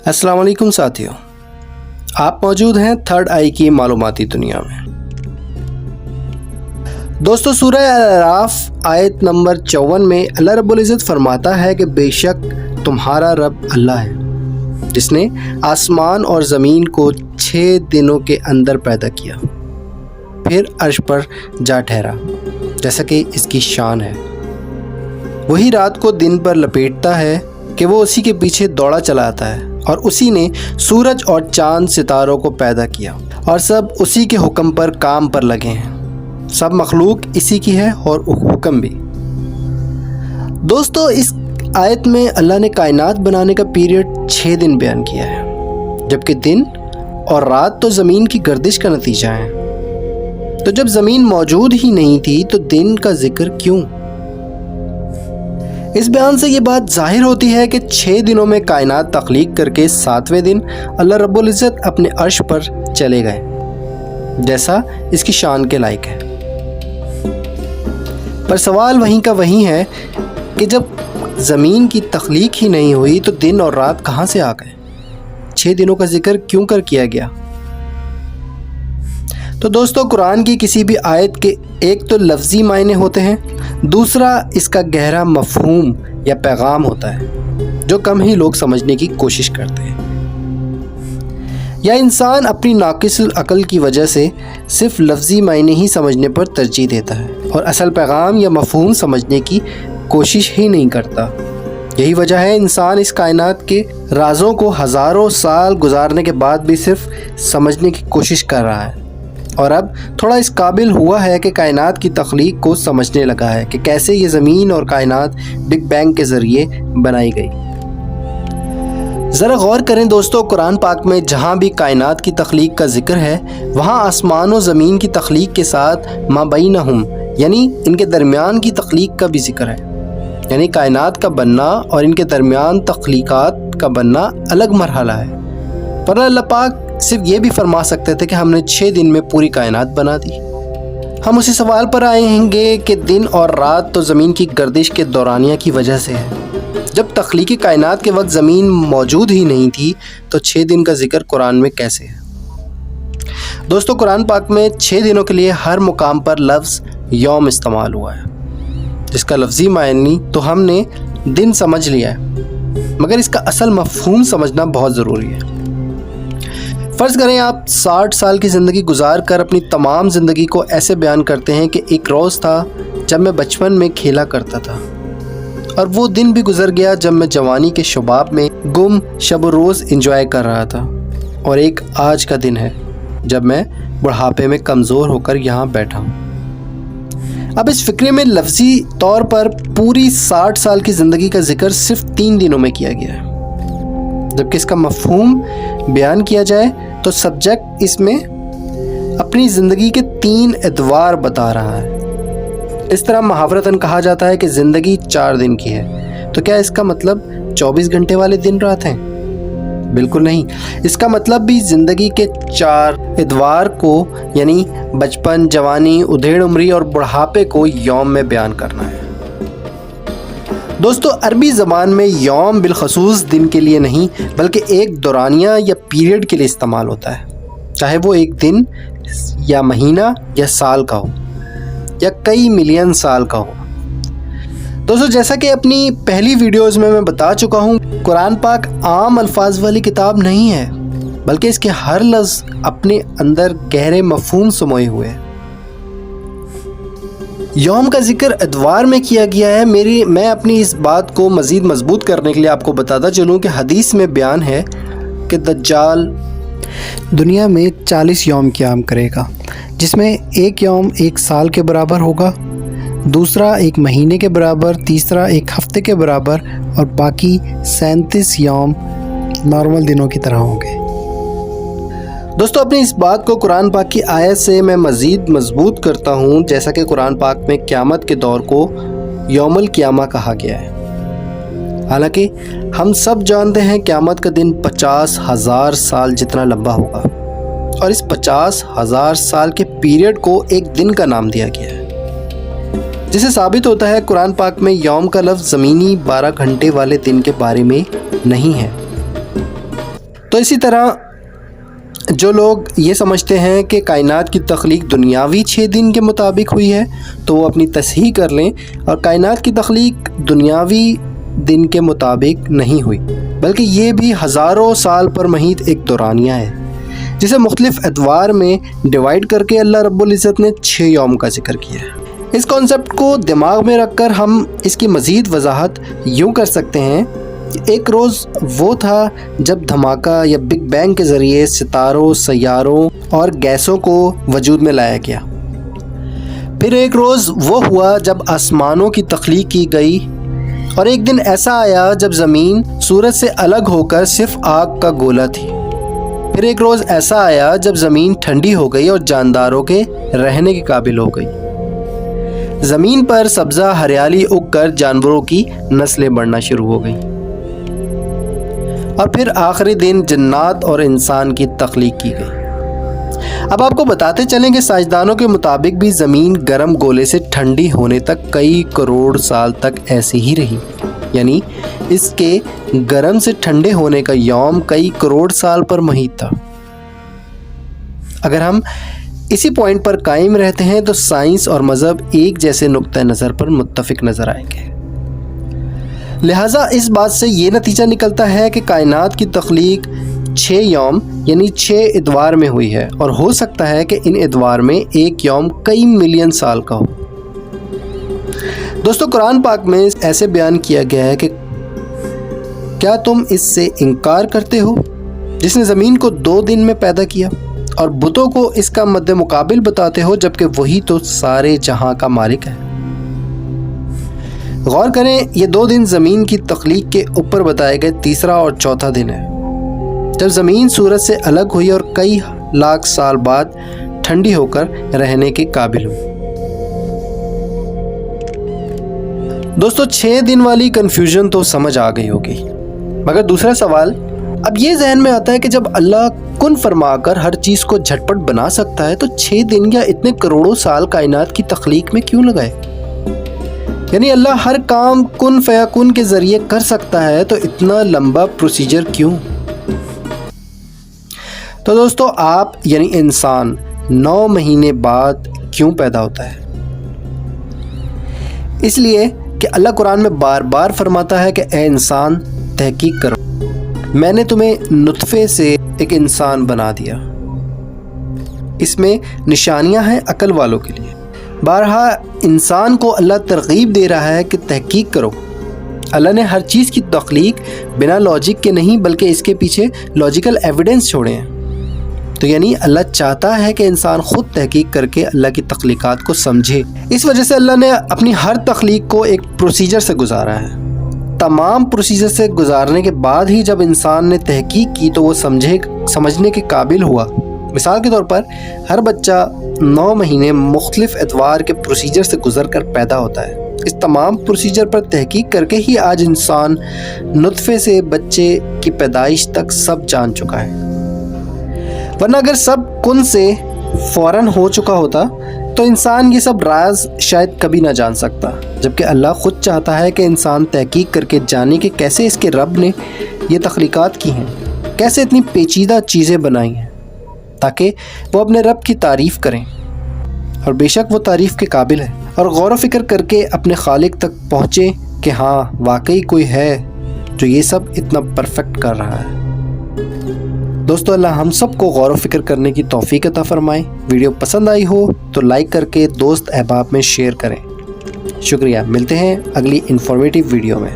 अस्सलाम वालेकुम साथियों, आप मौजूद हैं थर्ड आई की मालूमाती दुनिया में। दोस्तों, सूरह अल-अराफ आयत नंबर 54 में अल्लाह रब्बुल इज़्ज़त फरमाता है कि बेशक तुम्हारा रब अल्लाह है जिसने आसमान और ज़मीन को 6 दिनों के अंदर पैदा किया, फिर अर्श पर जा ठहरा जैसा कि इसकी शान है। वही रात को दिन पर लपेटता है कि वो उसी के पीछे दौड़ा चला आता है, और उसी ने सूरज और चांद सितारों को पैदा किया और सब उसी के हुक्म पर काम पर लगे हैं। सब मखलूक इसी की है और हुक्म भी। दोस्तों, इस आयत में अल्लाह ने कायनात बनाने का पीरियड 6 दिन बयान किया है, जबकि दिन और रात तो ज़मीन की गर्दिश का नतीजा है। तो जब ज़मीन मौजूद ही नहीं थी तो दिन का जिक्र क्यों? इस बयान से ये बात जाहिर होती है कि 6 दिनों में कायनात तख्लीक करके 7वें दिन अल्लाह रब्बुल इज़्ज़त अपने अर्श पर चले गए, जैसा इसकी शान के लायक है। पर सवाल वहीं का वहीं है कि जब ज़मीन की तख्लीक ही नहीं हुई तो दिन और रात कहाँ से आ गए? 6 दिनों का जिक्र क्यों कर किया गया? तो दोस्तों, कुरान की किसी भी आयत के एक तो लफ्ज़ी मायने होते हैं, दूसरा इसका गहरा मफ़हूम या पैगाम होता है जो कम ही लोग समझने की कोशिश करते हैं, या इंसान अपनी नाक़िसुल अक़ल की वजह से सिर्फ़ लफ्ज़ी मायने ही समझने पर तरजीह देता है और असल पैगाम या मफ़हूम समझने की कोशिश ही नहीं करता। यही वजह है इंसान इस कायनात के राज़ों को हज़ारों साल गुजारने के बाद भी सिर्फ़ समझने की कोशिश कर रहा है, और अब थोड़ा इस काबिल हुआ है कि कायनात की तख्लीक को समझने लगा है कि कैसे ये ज़मीन और कायनात बिग बैंग के ज़रिए बनाई गई। ज़रा गौर करें दोस्तों, कुरान पाक में जहाँ भी कायनात की तख्लीक का जिक्र है, वहाँ आसमान और ज़मीन की तख्लीक के साथ माबैनहुम यानी इनके दरमियान की तख्लीक का भी जिक्र है, यानी कायनात का बनना और इनके दरमियान तख्लीकात का बनना अलग मरहला है। पर अल्लाह पाक सिर्फ ये भी फरमा सकते थे कि हमने 6 दिन में पूरी कायनात बना दी। हम उसी सवाल पर आएंगे कि दिन और रात तो ज़मीन की गर्दिश के दौरानिया की वजह से है। जब तख्लीकी कायनात के वक्त ज़मीन मौजूद ही नहीं थी तो 6 दिन का जिक्र कुरान में कैसे है? दोस्तों, कुरान पाक में 6 दिनों के लिए हर मुकाम पर लफ्ज़ यौम इस्तेमाल हुआ है, जिसका लफ्ज़ी मायनी तो हमने दिन समझ लिया है, मगर इसका असल मफ़हूम समझना बहुत ज़रूरी है। फ़र्ज़ करें आप 60 साल की ज़िंदगी गुजार कर अपनी तमाम ज़िंदगी को ऐसे बयान करते हैं कि एक रोज़ था जब मैं बचपन में खेला करता था, और वो दिन भी गुज़र गया जब मैं जवानी के शुबाब में गुम शब रोज़ एंजॉय कर रहा था, और एक आज का दिन है जब मैं बुढ़ापे में कमज़ोर होकर यहाँ बैठा हूँ। अब इस फ़िक्रे में लफ्ज़ी तौर पर पूरी 60 साल की ज़िंदगी का जिक्र सिर्फ़ 3 दिनों में किया गया है, जबकि इसका मफ़हूम बयान किया जाए तो सब्जेक्ट इसमें अपनी ज़िंदगी के 3 एतवार बता रहा है। इस तरह मुहावरतन कहा जाता है कि ज़िंदगी 4 दिन की है, तो क्या इसका मतलब 24 घंटे वाले दिन रात हैं? बिल्कुल नहीं। इसका मतलब भी ज़िंदगी के 4 एतवार को यानी बचपन, जवानी, उधेड़ उम्री और बुढ़ापे को यौम में बयान करना है। दोस्तों, अरबी ज़बान में यौम बिलखसूस दिन के लिए नहीं बल्कि एक दौरानिया या पीरियड के लिए इस्तेमाल होता है, चाहे वो एक दिन या महीना या साल का हो या कई मिलियन साल का हो। दोस्तों, जैसा कि अपनी पहली वीडियोज़ में मैं बता चुका हूँ, कुरान पाक आम अल्फाज वाली किताब नहीं है, बल्कि इसके हर लफ्ज़ अपने अंदर गहरे मफ़हूम समाये हुए हैं। यौम का जिक्र एतवार में किया गया है। मैं अपनी इस बात को मज़ीद मजबूत करने के लिए आपको बताता चलूँ कि हदीस में बयान है कि दज्जाल दुनिया में 40 यौम क़याम करेगा, जिसमें एक यौम 1 साल के बराबर होगा, दूसरा 1 महीने के बराबर, तीसरा 1 हफ्ते के बराबर, और बाकी 37 यौम नॉर्मल दिनों की तरह होंगे। दोस्तों, अपनी इस बात को कुरान पाक की आयत से मैं मज़ीद मजबूत करता हूँ, जैसा कि कुरान पाक में क़यामत के दौर को यौमुल क़ियामा कहा गया है। हालांकि हम सब जानते हैं क़यामत का दिन 50,000 साल जितना लंबा होगा, और इस 50,000 साल के पीरियड को एक दिन का नाम दिया गया है, जिससे साबित होता है कुरान पाक में यौम का लफ्ज़ ज़मीनी 12 घंटे वाले दिन के बारे में नहीं है। تو اسی طرح جو لوگ یہ سمجھتے ہیں کہ کائنات کی تخلیق دنیاوی 6 دن کے مطابق ہوئی ہے تو وہ اپنی تصحیح کر لیں، اور کائنات کی تخلیق دنیاوی دن کے مطابق نہیں ہوئی، بلکہ یہ بھی ہزاروں سال پر محیط ایک دورانیہ ہے جسے مختلف ادوار میں ڈیوائیڈ کر کے اللہ رب العزت نے 6 یوم کا ذکر کیا ہے۔ اس کانسیپٹ کو دماغ میں رکھ کر ہم اس کی مزید وضاحت یوں کر سکتے ہیں کہ ایک روز وہ تھا جب دھماکہ یا بگ بینگ کے ذریعے ستاروں، سیاروں اور گیسوں کو وجود میں لایا گیا۔ پھر ایک روز وہ ہوا جب آسمانوں کی تخلیق کی گئی، اور ایک دن ایسا آیا جب زمین سورج سے الگ ہو کر صرف آگ کا گولا تھی۔ پھر ایک روز ایسا آیا جب زمین ٹھنڈی ہو گئی اور جانداروں کے رہنے کے قابل ہو گئی۔ زمین پر سبزہ ہریالی اگ کر جانوروں کی نسلیں بڑھنا شروع ہو گئیں، اور پھر آخری دن جنات اور انسان کی تخلیق کی گئی۔ اب آپ کو بتاتے چلیں کہ سائنسدانوں کے مطابق بھی زمین گرم گولے سے ٹھنڈی ہونے تک کئی کروڑ سال تک ایسی ہی رہی، یعنی اس کے گرم سے ٹھنڈے ہونے کا یوم کئی کروڑ سال پر محیط تھا۔ اگر ہم اسی پوائنٹ پر قائم رہتے ہیں تو سائنس اور مذہب ایک جیسے نقطہ نظر پر متفق نظر آئیں گے۔ لہٰذا اس بات سے یہ نتیجہ نکلتا ہے کہ کائنات کی تخلیق 6 یوم یعنی 6 ادوار میں ہوئی ہے، اور ہو سکتا ہے کہ ان ادوار میں ایک یوم کئی ملین سال کا ہو۔ دوستو، قرآن پاک میں ایسے بیان کیا گیا ہے کہ کیا تم اس سے انکار کرتے ہو جس نے زمین کو 2 دن میں پیدا کیا، اور بتوں کو اس کا مد مقابل بتاتے ہو جبکہ وہی تو سارے جہاں کا مالک ہے۔ غور کریں، یہ 2 دن زمین کی تخلیق کے اوپر بتائے گئے تیسرا اور چوتھا دن ہے، جب زمین سورج سے الگ ہوئی اور کئی لاکھ سال بعد ٹھنڈی ہو کر رہنے کے قابل ہوئی۔ دوستو، 6 دن والی کنفیوژن تو سمجھ آ گئی ہوگی، مگر دوسرا سوال اب یہ ذہن میں آتا ہے کہ جب اللہ کن فرما کر ہر چیز کو جھٹپٹ بنا سکتا ہے تو 6 دن یا اتنے کروڑوں سال کائنات کی تخلیق میں کیوں لگائے؟ یعنی اللہ ہر کام کن فیکون کے ذریعے کر سکتا ہے تو اتنا لمبا پروسیجر کیوں؟ تو دوستو، آپ یعنی انسان 9 مہینے بعد کیوں پیدا ہوتا ہے؟ اس لیے کہ اللہ قرآن میں بار بار فرماتا ہے کہ اے انسان تحقیق کرو، میں نے تمہیں نطفے سے ایک انسان بنا دیا۔ اس میں نشانیاں ہیں عقل والوں کے لیے۔ بارہا انسان کو اللہ ترغیب دے رہا ہے کہ تحقیق کرو۔ اللہ نے ہر چیز کی تخلیق بنا لاجک کے نہیں بلکہ اس کے پیچھے لاجیکل ایویڈنس چھوڑے ہیں۔ تو یعنی اللہ چاہتا ہے کہ انسان خود تحقیق کر کے اللہ کی تخلیقات کو سمجھے۔ اس وجہ سے اللہ نے اپنی ہر تخلیق کو ایک پروسیجر سے گزارا ہے۔ تمام پروسیجر سے گزارنے کے بعد ہی جب انسان نے تحقیق کی تو وہ سمجھنے کے قابل ہوا۔ مثال کے طور پر ہر بچہ 9 مہینے مختلف ادوار کے پروسیجر سے گزر کر پیدا ہوتا ہے۔ اس تمام پروسیجر پر تحقیق کر کے ہی آج انسان نطفے سے بچے کی پیدائش تک سب جان چکا ہے، ورنہ اگر سب کن سے فوراً ہو چکا ہوتا تو انسان یہ سب راز شاید کبھی نہ جان سکتا، جبکہ اللہ خود چاہتا ہے کہ انسان تحقیق کر کے جانے کہ کیسے اس کے رب نے یہ تخلیقات کی ہیں، کیسے اتنی پیچیدہ چیزیں بنائی ہیں، تاکہ وہ اپنے رب کی تعریف کریں، اور بے شک وہ تعریف کے قابل ہے، اور غور و فکر کر کے اپنے خالق تک پہنچے کہ ہاں واقعی کوئی ہے جو یہ سب اتنا پرفیکٹ کر رہا ہے۔ دوستو، اللہ ہم سب کو غور و فکر کرنے کی توفیق عطا فرمائے۔ ویڈیو پسند آئی ہو تو لائک کر کے دوست احباب میں شیئر کریں۔ شکریہ، ملتے ہیں اگلی انفارمیٹیو ویڈیو میں۔